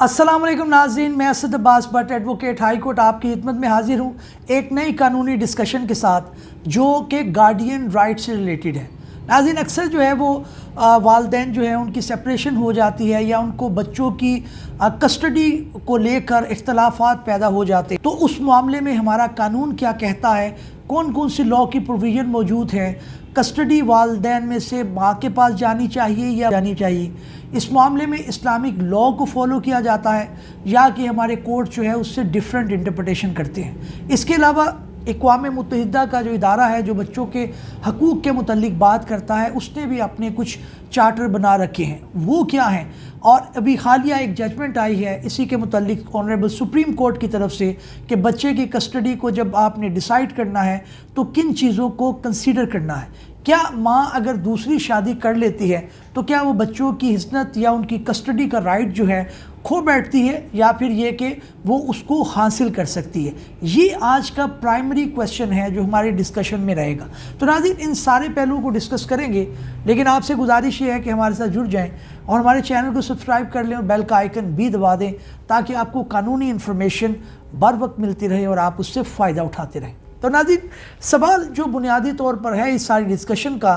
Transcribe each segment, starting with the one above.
अस्सलाम वालेकुम नाज़रीन, मैं Asad Abbas Bhatt advocate high court आपकी खिदमत में हाजिर हूँ एक नई कानूनी डिस्कशन के साथ जो कि गार्डियन राइट से रिलेटेड है। नाज़रीन, अक्सर जो है वो वालिदैन जो है उनकी सेपरेशन हो जाती है या उनको बच्चों की कस्टडी को लेकर इख्तलाफात पैदा हो जाते हैं, तो उस मामले में हमारा कानून क्या कहता है, कौन कौन सी लॉ की प्रोविज़न मौजूद है, कस्टडी वालिदैन में से माँ के पास जानी चाहिए या जानी चाहिए, इस मामले में इस्लामिक लॉ को फॉलो किया जाता है या कि हमारे कोर्ट जो है उससे डिफरेंट इंटरप्रटेशन करते हैं। इसके अलावा अक़वाम मुत्तहिदा का जो इदारा है जो बच्चों के हकूक़ के मुतल्लिक बात करता है, उसने भी अपने कुछ चार्टर बना रखे हैं, वो क्या हैं। और अभी हालिया एक जजमेंट आई है इसी के मुतल्लिक ऑनरेबल सुप्रीम कोर्ट की तरफ से कि बच्चे की कस्टडी को जब आपने डिसाइड करना है तो किन चीज़ों को कंसीडर करना है। क्या माँ अगर दूसरी शादी कर लेती है तो क्या वो बच्चों की हिस्सत या उनकी कस्टडी का राइट जो है खो बैठती है या फिर ये कि वो उसको हासिल कर सकती है। ये आज का प्राइमरी क्वेश्चन है जो हमारे डिस्कशन में रहेगा। तो नाज़रीन, इन सारे पहलुओं को डिस्कस करेंगे, लेकिन आपसे गुजारिश ये है कि हमारे साथ जुड़ जाएं और हमारे चैनल को सब्सक्राइब कर लें और बेल का आइकन भी दबा दें ताकि आपको कानूनी इन्फॉर्मेशन बर वक्त मिलती रहे और आप उससे फ़ायदा उठाते रहें। तो नाज़रीन, सवाल जो बुनियादी तौर पर है इस सारी डिस्कशन का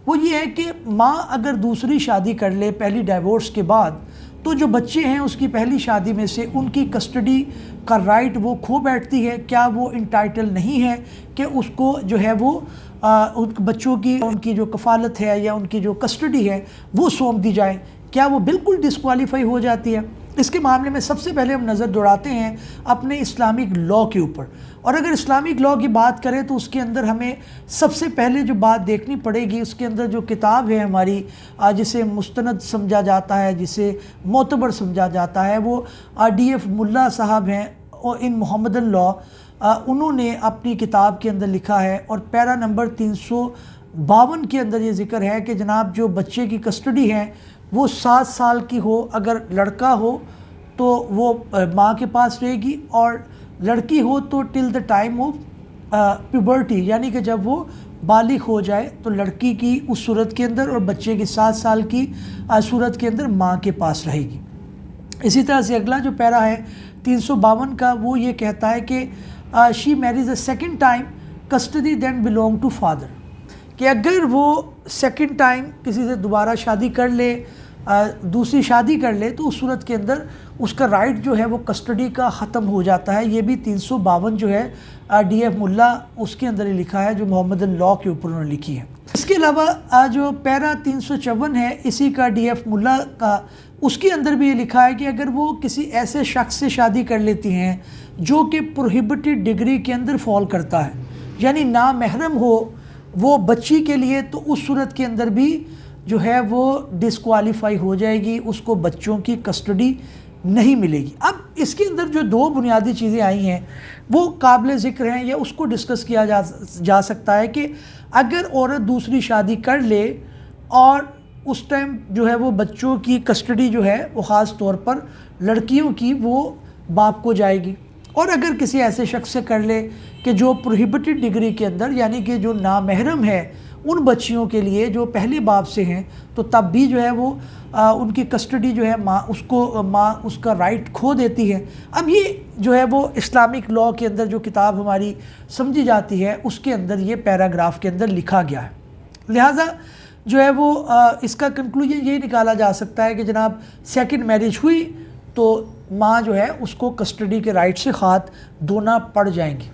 वो ये है कि माँ अगर दूसरी शादी कर ले पहली डाइवोर्स के बाद, तो जो बच्चे हैं उसकी पहली शादी में से उनकी कस्टडी का राइट वो खो बैठती है। क्या वो इंटाइटल नहीं है कि उसको जो है वो उन बच्चों की उनकी जो कफ़ालत है या उनकी जो कस्टडी है वो सौंप दी जाए? क्या वो बिल्कुल डिस्क्वालीफाई हो जाती है? इसके मामले में सबसे पहले हम नज़र दौड़ाते हैं अपने इस्लामिक लॉ के ऊपर। और अगर इस्लामिक लॉ की बात करें तो उसके अंदर हमें सबसे पहले जो बात देखनी पड़ेगी, उसके अंदर जो किताब है हमारी जिसे मुस्तनद समझा जाता है, जिसे मोतबर समझा जाता है, वो DF मुल्ला साहब हैं और इन मोहम्मदन लॉ, उन्होंने अपनी किताब के अंदर लिखा है और पैरा नंबर 352 के अंदर ये ज़िक्र है कि जनाब जो बच्चे की कस्टडी है वो 7 साल की हो, अगर लड़का हो तो वो माँ के पास रहेगी और लड़की हो तो till the time of puberty, यानी कि जब वो बालिग हो जाए तो लड़की की उस सूरत के अंदर और बच्चे की 7 साल की सूरत के अंदर माँ के पास रहेगी। इसी तरह से अगला जो पैरा है 352 का, वो ये कहता है कि she marries a second time custody then belong to father, कि अगर वो सेकेंड टाइम किसी से दोबारा शादी कर ले, दूसरी शादी कर ले, तो उस सूरत के अंदर उसका राइट जो है वो कस्टडी का ख़त्म हो जाता है। ये भी 352 जो है DF मुल्ला उसके अंदर ही लिखा है, जो मोहम्मदन लॉ के ऊपर उन्होंने लिखी है। इसके अलावा जो पैरा 354 है इसी का DF मुल्ला का, उसके अंदर भी ये लिखा है कि अगर वो किसी ऐसे शख्स से शादी कर लेती हैं जो कि प्रोहिबिटेड डिग्री के अंदर फॉल करता है, यानी ना महरम हो वो बच्ची के लिए, तो उस सूरत के अंदर भी जो है वो डिस्क्वालीफाई हो जाएगी, उसको बच्चों की कस्टडी नहीं मिलेगी। अब इसके अंदर जो दो बुनियादी चीज़ें आई हैं वो काबिल ज़िक्र हैं या उसको डिस्कस किया जा सकता है कि अगर औरत दूसरी शादी कर ले और उस टाइम जो है वो बच्चों की कस्टडी जो है वो ख़ास तौर पर लड़कियों की वो बाप को जाएगी, और अगर किसी ऐसे शख्स से कर ले कि जो प्रोहिबिटेड डिग्री के अंदर, यानी कि जो नामहरम है उन बच्चियों के लिए जो पहले बाप से हैं, तो तब भी जो है वो उनकी कस्टडी जो है माँ उसका राइट खो देती है। अब ये जो है वो इस्लामिक लॉ के अंदर जो किताब हमारी समझी जाती है उसके अंदर ये पैराग्राफ के अंदर लिखा गया है। लिहाजा जो है वो इसका कंक्लूजन ये निकाला जा सकता है कि जनाब सेकंड मैरिज हुई तो माँ जो है उसको कस्टडी के राइट से खात दोना पड़ जाएंगी।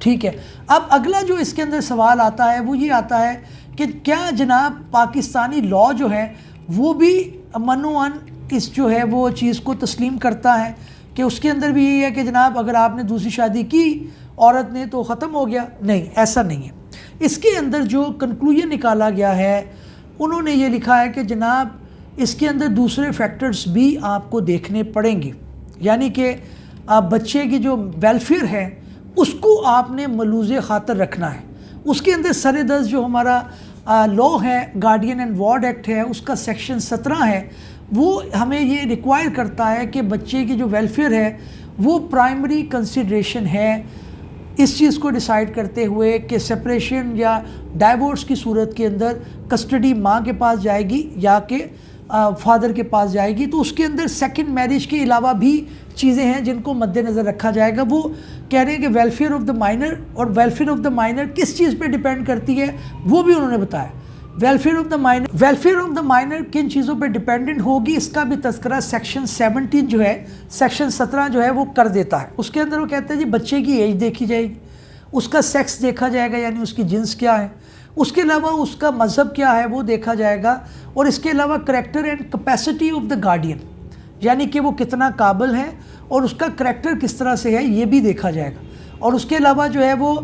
ठीक है, अब अगला जो इसके अंदर सवाल आता है वो ये आता है कि क्या जनाब पाकिस्तानी लॉ जो है वो भी मनोअन इस जो है वो चीज़ को तस्लीम करता है कि उसके अंदर भी यही है कि जनाब अगर आपने दूसरी शादी की औरत ने तो ख़त्म हो गया? नहीं, ऐसा नहीं है। इसके अंदर जो कंक्लूजन निकाला गया है उन्होंने ये लिखा है कि जनाब इसके अंदर दूसरे फैक्टर्स भी आपको देखने पड़ेंगे, यानी कि बच्चे की जो वेलफेयर है उसको आपने मलूज़े ख़ातर रखना है। उसके अंदर सरेदस्त जो हमारा लॉ है, गार्डियन एंड वार्ड एक्ट है, उसका सेक्शन 17 है, वो हमें ये रिक्वायर करता है कि बच्चे की जो वेलफेयर है वो प्राइमरी कंसिडरेशन है इस चीज़ को डिसाइड करते हुए कि सेपरेशन या डाइवोर्स की सूरत के अंदर कस्टडी माँ के पास जाएगी या कि फादर के पास जाएगी, तो उसके अंदर सेकंड मैरिज के अलावा भी चीज़ें हैं जिनको मद्देनज़र रखा जाएगा। वो कह रहे हैं कि वेलफेयर ऑफ द माइनर, और वेलफेयर ऑफ द माइनर किस चीज़ पे डिपेंड करती है वो भी उन्होंने बताया। वेलफेयर ऑफ द माइनर किन चीज़ों पे डिपेंडेंट होगी, इसका भी तस्करा सेक्शन 17 जो है, सेक्शन 17 जो है वो कर देता है। उसके अंदर वो कहते हैं जी बच्चे की एज देखी जाएगी, उसका सेक्स देखा जाएगा यानी उसकी जिन्स क्या है, उसके अलावा उसका मज़हब क्या है वो देखा जाएगा, और इसके अलावा character and capacity of the guardian, यानी कि वो कितना काबिल है और उसका करैक्टर किस तरह से है ये भी देखा जाएगा। और उसके अलावा जो है वो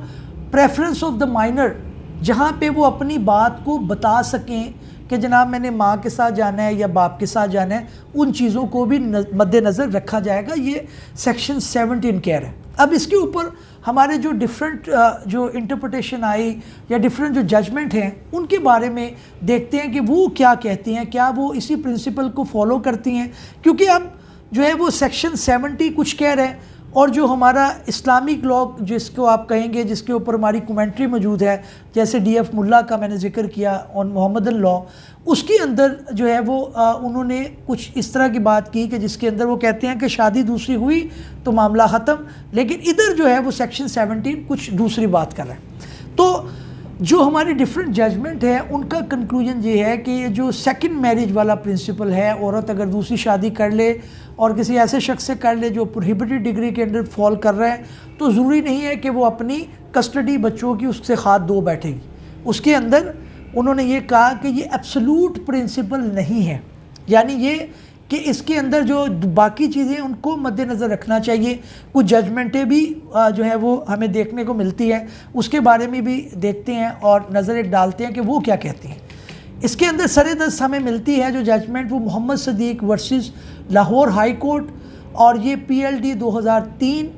प्रेफरेंस ऑफ द माइनर, जहाँ पे वो अपनी बात को बता सकें कि जनाब मैंने माँ के साथ जाना है या बाप के साथ जाना है, उन चीज़ों को भी मद्देनज़र रखा जाएगा। ये सेक्शन 17 कह रहा है। अब इसके ऊपर हमारे जो डिफरेंट जो इंटरप्रिटेशन आई या डिफरेंट जो जजमेंट हैं उनके बारे में देखते हैं कि वो क्या कहती हैं, क्या वो इसी प्रिंसिपल को फॉलो करती हैं, क्योंकि अब जो है वो सेक्शन 70 कुछ कह रहे हैं और जो हमारा इस्लामिक लॉ जिसको आप कहेंगे, जिसके ऊपर हमारी कमेंट्री मौजूद है, जैसे DF मुल्ला का मैंने जिक्र किया ऑन मोहम्मदन लॉ, उसके अंदर जो है वो उन्होंने कुछ इस तरह की बात की कि जिसके अंदर वो कहते हैं कि शादी दूसरी हुई तो मामला ख़त्म, लेकिन इधर जो है वो सेक्शन 17 कुछ दूसरी बात कर रहा है। तो जो हमारी डिफरेंट जजमेंट है उनका कंक्लूजन ये है कि ये जो सेकंड मैरिज वाला प्रिंसिपल है, औरत अगर दूसरी शादी कर ले और किसी ऐसे शख्स से कर ले जो प्रोहिबिटेड डिग्री के अंदर फॉल कर रहा है, तो ज़रूरी नहीं है कि वो अपनी कस्टडी बच्चों की उससे हाथ धो बैठेगी। उसके अंदर उन्होंने ये कहा कि ये एब्सोल्यूट प्रिंसिपल नहीं है, यानी ये कि इसके अंदर जो बाकी चीज़ें उनको मद्देनज़र रखना चाहिए। कुछ जजमेंटें भी जो है वो हमें देखने को मिलती है, उसके बारे में भी देखते हैं और नज़र डालते हैं कि वो क्या कहती हैं। इसके अंदर सरेदस्त हमें मिलती है जो जजमेंट वो Mohammad Sadiq versus Lahore high court, और ये PLD 2003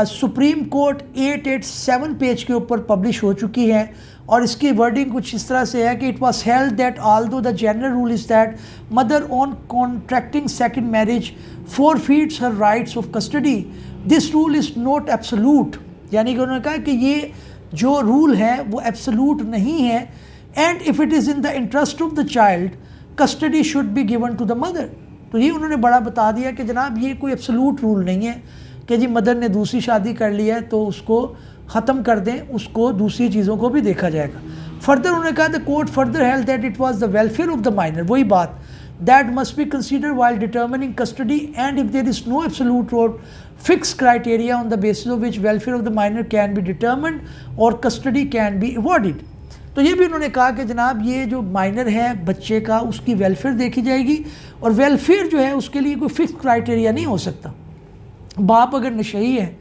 सुप्रीम कोर्ट 887 पेज के ऊपर पब्लिश हो चुकी है। और इसकी वर्डिंग कुछ इस तरह से है कि it was held that although the general rule is that mother on contracting second marriage forfeits her rights of custody, this rule is not absolute, यानी कि उन्होंने कहा कि ये जो रूल है वो एब्सोलूट नहीं है, and if it is in the interest of the child custody should be given to the mother. तो ये उन्होंने बड़ा बता दिया कि जनाब ये कोई एब्सोलूट रूल नहीं है कि जी मदर ने दूसरी शादी कर ली है तो उसको ख़त्म कर दें, उसको दूसरी चीज़ों को भी देखा जाएगा। फर्दर उन्होंने कहा the court further held that it was the welfare of the minor, वही बात, that must be consider while determining custody and if there is no absolute और fix criteria on the basis of which welfare of the minor can be determined और custody can be awarded. तो ये भी उन्होंने कहा कि जनाब ये जो माइनर है बच्चे का, उसकी वेलफेयर देखी जाएगी, और वेलफेयर जो है उसके लिए कोई फिक्स क्राइटेरिया नहीं हो सकता। बाप अगर नशई है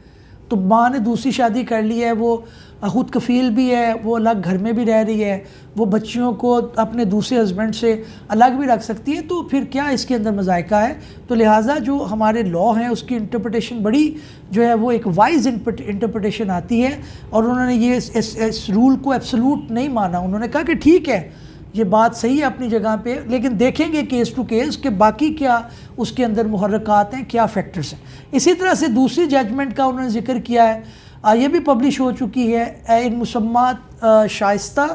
तो माँ ने दूसरी शादी कर ली है, वो खुद कफ़ील भी है, वो अलग घर में भी रह रही है, वो बच्चियों को अपने दूसरे हस्बैंड से अलग भी रख सकती है, तो फिर क्या इसके अंदर मज़ायका है। तो लिहाजा जो हमारे लॉ हैं उसकी इंटरप्रिटेशन बड़ी जो है वो एक वाइज इंटरप्रिटेशन आती है, और उन्होंने ये इस रूल को एब्सोलूट नहीं माना। उन्होंने कहा कि ठीक है ये बात सही है अपनी जगह पे, लेकिन देखेंगे केस टू केस कि बाकी क्या उसके अंदर मुहर्रकात हैं, क्या फैक्टर्स हैं। इसी तरह से दूसरी जजमेंट का उन्होंने जिक्र किया है, ये भी पब्लिश हो चुकी है, इन मुसम्मात शाइस्ता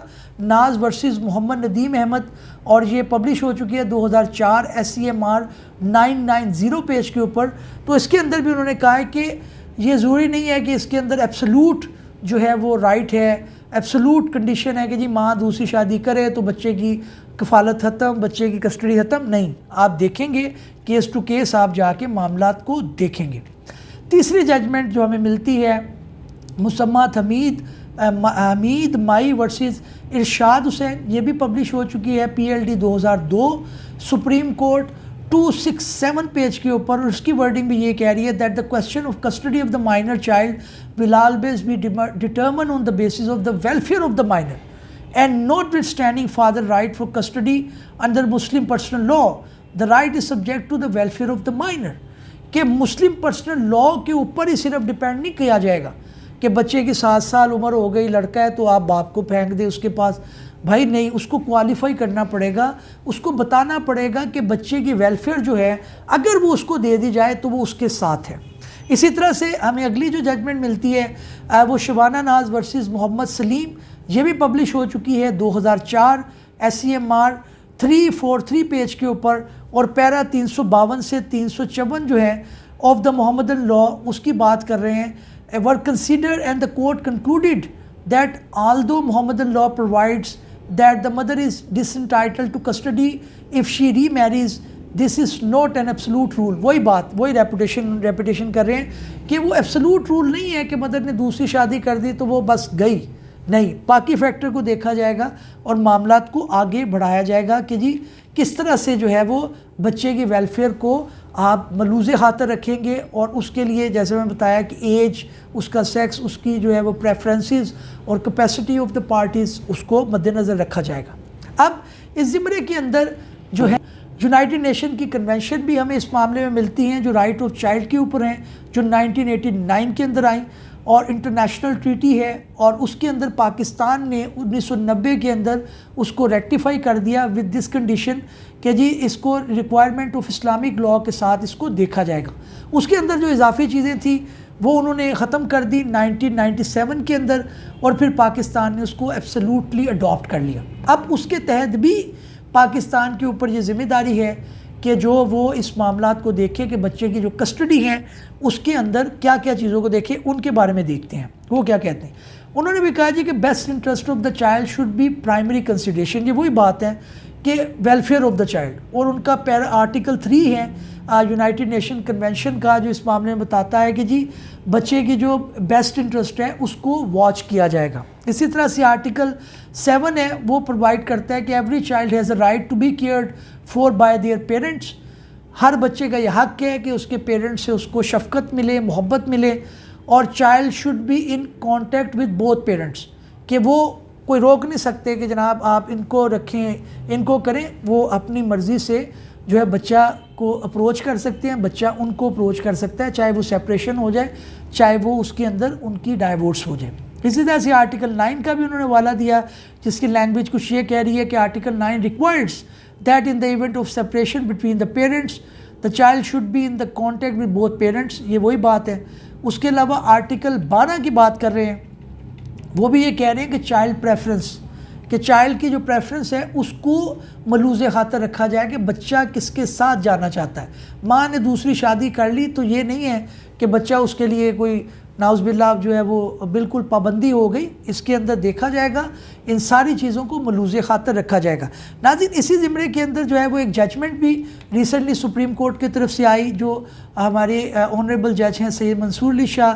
नाज वर्सेस मोहम्मद नदीम अहमद, और ये पब्लिश हो चुकी है 2004 SCMR 990 पेज के ऊपर। तो इसके अंदर भी उन्होंने कहा है कि ये ज़रूरी नहीं है कि इसके अंदर एब्सोलूट जो है वो राइट है, एब्सोलूट कंडीशन है कि जी माँ दूसरी शादी करे तो बच्चे की कफ़ालत ख़त्म, बच्चे की कस्टडी ख़त्म, नहीं। आप देखेंगे केस टू केस, आप जाके मामलात को देखेंगे। तीसरी जजमेंट जो हमें मिलती है मुसम्मात हमीद माई वर्सेस इरशाद हुसैन, ये भी पब्लिश हो चुकी है PLD 2002 सुप्रीम कोर्ट 267 पेज के ऊपर। और उसकी वर्डिंग भी ये कह रही है that the question of custody of the minor child will always be determined on the basis of the welfare of the minor and notwithstanding father right for custody under Muslim personal law the right is subject to the welfare of the minor, कि Muslim personal law के ऊपर ही सिर्फ depend नहीं किया जाएगा कि बच्चे की 7 साल उम्र हो गई, लड़का है तो आप बाप को फेंक दें उसके पास, भाई नहीं, उसको क्वालिफाई करना पड़ेगा, उसको बताना पड़ेगा कि बच्चे की वेलफेयर जो है अगर वो उसको दे दी जाए तो वो उसके साथ है। इसी तरह से हमें अगली जो जजमेंट मिलती है वो शबाना नाज वर्सेस मोहम्मद सलीम, ये भी पब्लिश हो चुकी है 2004 SCMR 343 पेज के ऊपर और पैरा 352 से 354 जो है ऑफ द मोहम्मदन लॉ उसकी बात कर रहे हैं। Were consider and the court concluded that although Mohammedan law provides that the mother is disentitled to custody if she remarries, this is not an absolute rule. वही बात, वही reputation कर रहे हैं कि वो एब्सोलूट रूल नहीं है कि मदर ने दूसरी शादी कर दी तो वो बस गई, नहीं, बाकी फैक्टर को देखा जाएगा और मामलात को आगे बढ़ाया जाएगा कि जी किस तरह से जो है वो बच्चे की वेलफेयर को आप मलूज़े खातर रखेंगे और उसके लिए जैसे मैं बताया कि एज, उसका सेक्स, उसकी जो है वो प्रेफरेंसेस और कैपेसिटी ऑफ द पार्टीज़ उसको मद्देनज़र रखा जाएगा। अब इस ज़िम्रे के अंदर जो है यूनाइटेड नेशन की कन्वेंशन भी हमें इस मामले में मिलती हैं जो राइट ऑफ चाइल्ड के ऊपर हैं, जो 1989 के अंदर आई और इंटरनेशनल ट्रीटी है और उसके अंदर पाकिस्तान ने 1990 के अंदर उसको रेक्टिफाई कर दिया विद दिस कंडीशन कि जी इसको रिक्वायरमेंट ऑफ इस्लामिक लॉ के साथ इसको देखा जाएगा। उसके अंदर जो इजाफी चीज़ें थी वो उन्होंने ख़त्म कर दी 1997 के अंदर और फिर पाकिस्तान ने उसको एब्सोल्युटली अडॉप्ट कर लिया। अब उसके तहत भी पाकिस्तान के ऊपर ये ज़िम्मेदारी है कि जो वो इस मामलात को देखे कि बच्चे की जो कस्टडी है उसके अंदर क्या क्या चीज़ों को देखे, उनके बारे में देखते हैं। वो क्या कहते हैं, उन्होंने भी कहा जी कि best interest of the child should be primary consideration. ये वही बात है कि वेलफेयर ऑफ द चाइल्ड और उनका आर्टिकल 3 है यूनाइटेड नेशन कन्वेंशन का जो इस मामले में बताता है कि जी बच्चे की जो बेस्ट इंटरेस्ट है उसको वॉच किया जाएगा। इसी तरह से आर्टिकल 7 है वो प्रोवाइड करता है कि every child has a right to be cared for by their parents. हर बच्चे का यह हक़ है कि उसके पेरेंट्स से उसको शफ़क़त मिले, मोहब्बत मिले और child should be in contact with both parents, कि वो कोई रोक नहीं सकते कि जनाब आप इनको रखें, इनको करें। वो अपनी मर्ज़ी से जो है बच्चा को अप्रोच कर सकते हैं, बच्चा उनको अप्रोच कर सकता है, चाहे वो सेपरेशन हो जाए, चाहे वो उसके अंदर उनकी डाइवोर्स हो जाए। इसी तरह से आर्टिकल 9 का भी उन्होंने वाला दिया जिसकी लैंग्वेज कुछ ये कह रही है कि article 9 requires that in the event of separation between the parents the child should be in the contact with both parents. ये वही बात है। उसके अलावा आर्टिकल 12 की बात कर रहे हैं, वो भी ये कह रहे हैं कि चाइल्ड प्रेफरेंस, कि चाइल्ड की जो प्रेफरेंस है उसको मलूज़े खातर रखा जाए कि बच्चा किसके साथ जाना चाहता है। माँ ने दूसरी शादी कर ली तो ये नहीं है कि बच्चा उसके लिए कोई नाउज़बिल्लाह जो है वो बिल्कुल पाबंदी हो गई। इसके अंदर देखा जाएगा, इन सारी चीज़ों को मलूज़े खातर रखा जाएगा। नाज़रीन, इसी ज़िम्रे के अंदर जो है वो एक जजमेंट भी रिसेंटली सुप्रीम कोर्ट की तरफ से आई, जो हमारे ऑनरेबल जज हैं सैयद मंसूर अली शाह,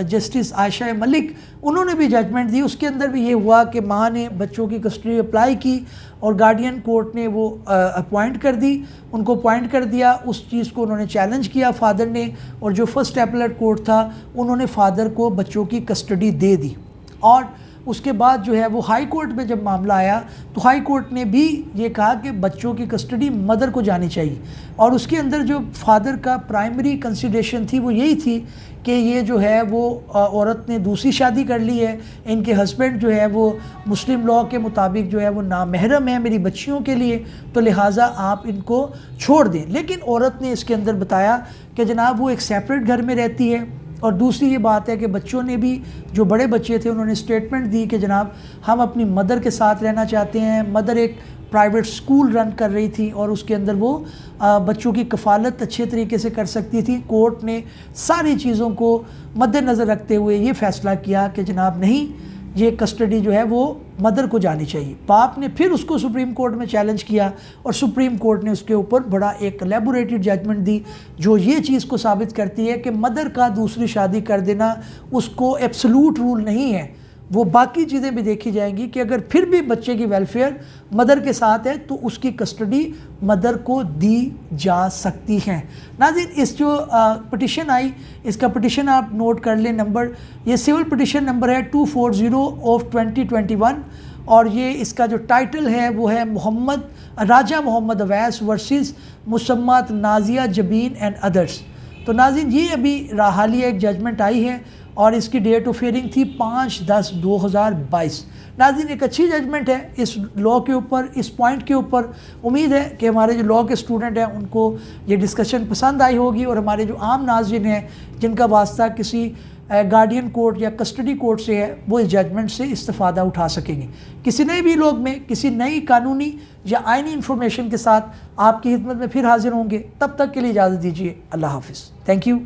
जस्टिस आयशा मलिक, उन्होंने भी जजमेंट दी। उसके अंदर भी ये हुआ कि माँ ने बच्चों की कस्टडी अप्लाई की और गार्डियन कोर्ट ने वो अपॉइंट कर दी, उनको अपॉइंट कर दिया। उस चीज़ को उन्होंने चैलेंज किया फादर ने, और जो फर्स्ट एपलेट कोर्ट था उन्होंने फादर को बच्चों की कस्टडी दे दी। और उसके बाद जो है वो हाई कोर्ट में जब मामला आया तो हाई कोर्ट ने भी ये कहा कि बच्चों की कस्टडी मदर को जानी चाहिए। और उसके अंदर जो फादर का प्राइमरी कंसिडरेशन थी वो यही थी कि ये जो है वो औरत ने दूसरी शादी कर ली है, इनके हस्बैंड जो है वो मुस्लिम लॉ के मुताबिक जो है वो नामहरम है मेरी बच्चियों के लिए, तो लिहाजा आप इनको छोड़ दें। लेकिन औरत ने इसके अंदर बताया कि जनाब वो एक सेपरेट घर में रहती है। और दूसरी ये बात है कि बच्चों ने भी, जो बड़े बच्चे थे उन्होंने स्टेटमेंट दी कि जनाब हम अपनी मदर के साथ रहना चाहते हैं। मदर एक प्राइवेट स्कूल रन कर रही थी और उसके अंदर वो बच्चों की कफ़ालत अच्छे तरीके से कर सकती थी। कोर्ट ने सारी चीज़ों को मद्देनज़र रखते हुए ये फ़ैसला किया कि जनाब नहीं, ये कस्टडी जो है वो मदर को जानी चाहिए। बाप ने फिर उसको सुप्रीम कोर्ट में चैलेंज किया और सुप्रीम कोर्ट ने उसके ऊपर बड़ा एक एलेबोरेटेड जजमेंट दी जो ये चीज़ को साबित करती है कि मदर का दूसरी शादी कर देना उसको एब्सोल्यूट रूल नहीं है। वो बाकी चीज़ें भी देखी जाएंगी कि अगर फिर भी बच्चे की वेलफेयर मदर के साथ है तो उसकी कस्टडी मदर को दी जा सकती है। नाज़रीन, इस जो पटिशन आई, इसका पटिशन आप नोट कर लें नंबर, ये सिविल पटिशन नंबर है 240 ऑफ 2021 और ये इसका जो टाइटल है वो है Raja Mohammad Awais versus Musammat Nazia Jabeen and others. तो नाज़रीन, ये अभी हालिया एक जजमेंट आई है और इसकी डेट ऑफ हियरिंग थी 5/10/2022। नाज़रीन, एक अच्छी जजमेंट है इस लॉ के ऊपर, इस पॉइंट के ऊपर। उम्मीद है कि हमारे जो लॉ के स्टूडेंट हैं उनको ये डिस्कशन पसंद आई होगी और हमारे जो आम नाज़रीन हैं जिनका वास्ता किसी गार्डियन कोर्ट या कस्टडी कोर्ट से है वो इस जजमेंट से इस्तिफ़ादा उठा सकेंगे। किसी नए भी लोग में किसी नई कानूनी या आइनी इंफॉर्मेशन के साथ आपकी खिदमत में फिर हाजिर होंगे। तब तक के लिए इजाज़त दीजिए। अल्लाह हाफिज़। Thank you.